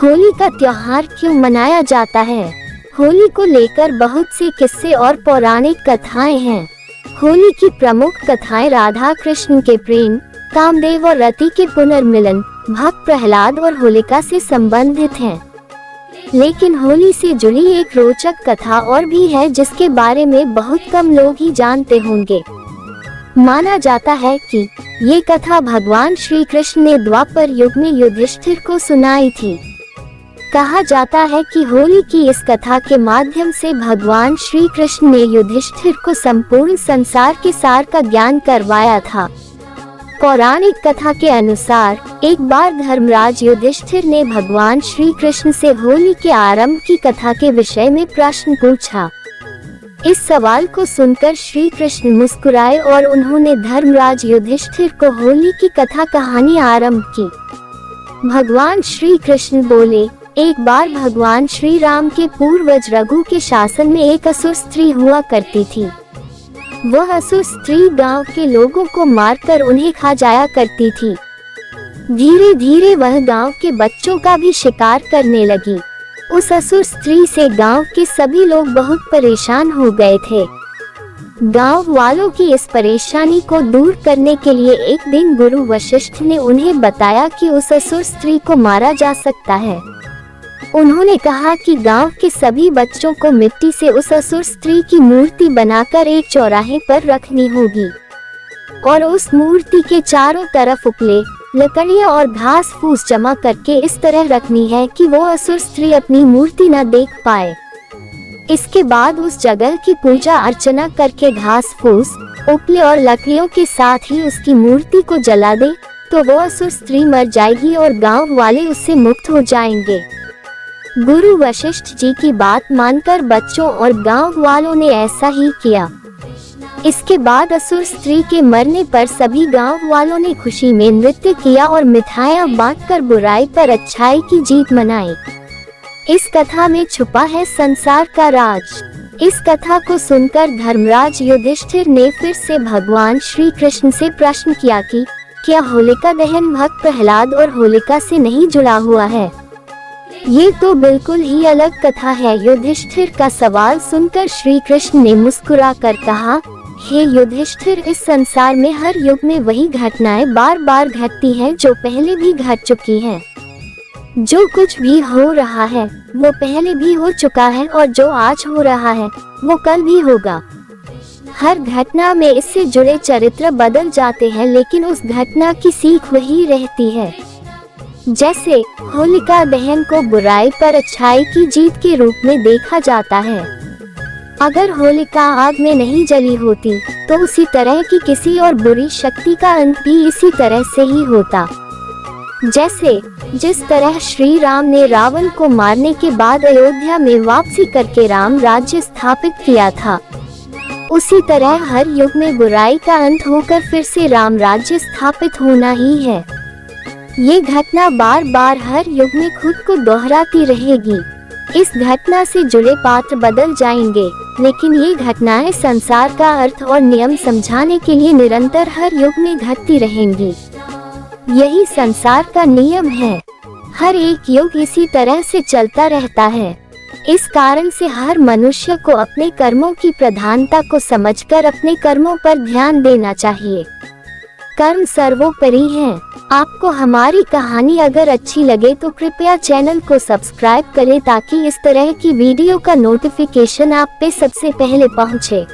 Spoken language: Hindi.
होली का त्योहार क्यों मनाया जाता है? होली को लेकर बहुत से किस्से और पौराणिक कथाएं हैं। होली की प्रमुख कथाएं राधा कृष्ण के प्रेम, कामदेव और रति के पुनर्मिलन, भक्त प्रहलाद और होलिका से संबंधित हैं। लेकिन होली से जुड़ी एक रोचक कथा और भी है जिसके बारे में बहुत कम लोग ही जानते होंगे। माना जाता है कि ये कथा भगवान श्री कृष्ण ने द्वापर युग में युधिष्ठिर को सुनाई थी। कहा जाता है कि होली की इस कथा के माध्यम से भगवान श्री कृष्ण ने युधिष्ठिर को संपूर्ण संसार के सार का ज्ञान करवाया था। पौराणिक कथा के अनुसार एक बार धर्मराज युधिष्ठिर ने भगवान श्री कृष्ण से होली के आरंभ की कथा के विषय में प्रश्न पूछा। इस सवाल को सुनकर श्री कृष्ण मुस्कुराए और उन्होंने धर्मराज युधिष्ठिर को होली की कथा कहानी आरंभ की। भगवान श्री कृष्ण बोले, एक बार भगवान श्री राम के पूर्वज रघु के शासन में एक असुर स्त्री हुआ करती थी। वह असुर स्त्री गांव के लोगों को मारकर उन्हें खा जाया करती थी। धीरे धीरे वह गांव के बच्चों का भी शिकार करने लगी। उस असुर स्त्री से गांव के सभी लोग बहुत परेशान हो गए थे। गांव वालों की इस परेशानी को दूर करने के लिए एक दिन गुरु वशिष्ठ ने उन्हें बताया कि उस असुर स्त्री को मारा जा सकता है। उन्होंने कहा कि गांव के सभी बच्चों को मिट्टी से उस असुर स्त्री की मूर्ति बनाकर एक चौराहे पर रखनी होगी और उस मूर्ति के चारों तरफ उपले, लकड़ियां और घास फूस जमा करके इस तरह रखनी है कि वो असुर स्त्री अपनी मूर्ति न देख पाए। इसके बाद उस जगह की पूजा अर्चना करके घास फूस, उपले और लकड़ियों के साथ ही उसकी मूर्ति को जला दे तो वो असुर स्त्री मर जाएगी और गांव वाले उससे मुक्त हो जाएंगे। गुरु वशिष्ठ जी की बात मानकर बच्चों और गांव वालों ने ऐसा ही किया। इसके बाद असुर स्त्री के मरने पर सभी गांव वालों ने खुशी में नृत्य किया और मिठाइयां बांटकर बुराई पर अच्छाई की जीत मनाई। इस कथा में छुपा है संसार का राज। इस कथा को सुनकर धर्मराज युधिष्ठिर ने फिर से भगवान श्री कृष्ण से प्रश्न किया कि क्या होलिका दहन भक्त प्रहलाद और होलिका से नहीं जुड़ा हुआ है? ये तो बिल्कुल ही अलग कथा है। युधिष्ठिर का सवाल सुनकर श्री कृष्ण ने मुस्कुरा कर कहा, हे युधिष्ठिर, इस संसार में हर युग में वही घटनाएं बार बार घटती हैं जो पहले भी घट चुकी हैं। जो कुछ भी हो रहा है वो पहले भी हो चुका है और जो आज हो रहा है वो कल भी होगा। हर घटना में इससे जुड़े चरित्र बदल जाते हैं लेकिन उस घटना की सीख वही रहती है। जैसे होलिका दहन को बुराई पर अच्छाई की जीत के रूप में देखा जाता है। अगर होलिका आग में नहीं जली होती तो उसी तरह की किसी और बुरी शक्ति का अंत भी इसी तरह से ही होता। जैसे जिस तरह श्री राम ने रावण को मारने के बाद अयोध्या में वापसी करके राम राज्य स्थापित किया था, उसी तरह हर युग में बुराई का अंत होकर फिर से राम राज्य स्थापित होना ही है। ये घटना बार बार हर युग में खुद को दोहराती रहेगी। इस घटना से जुड़े पात्र बदल जाएंगे लेकिन ये घटनाएं संसार का अर्थ और नियम समझाने के लिए निरंतर हर युग में घटती रहेंगी। यही संसार का नियम है। हर एक युग इसी तरह से चलता रहता है। इस कारण से हर मनुष्य को अपने कर्मों की प्रधानता को समझकर अपने कर्मों पर ध्यान देना चाहिए। कर्म सर्वोपरि है। आपको हमारी कहानी अगर अच्छी लगे तो कृपया चैनल को सब्सक्राइब करें ताकि इस तरह की वीडियो का नोटिफिकेशन आप पे सबसे पहले पहुंचे।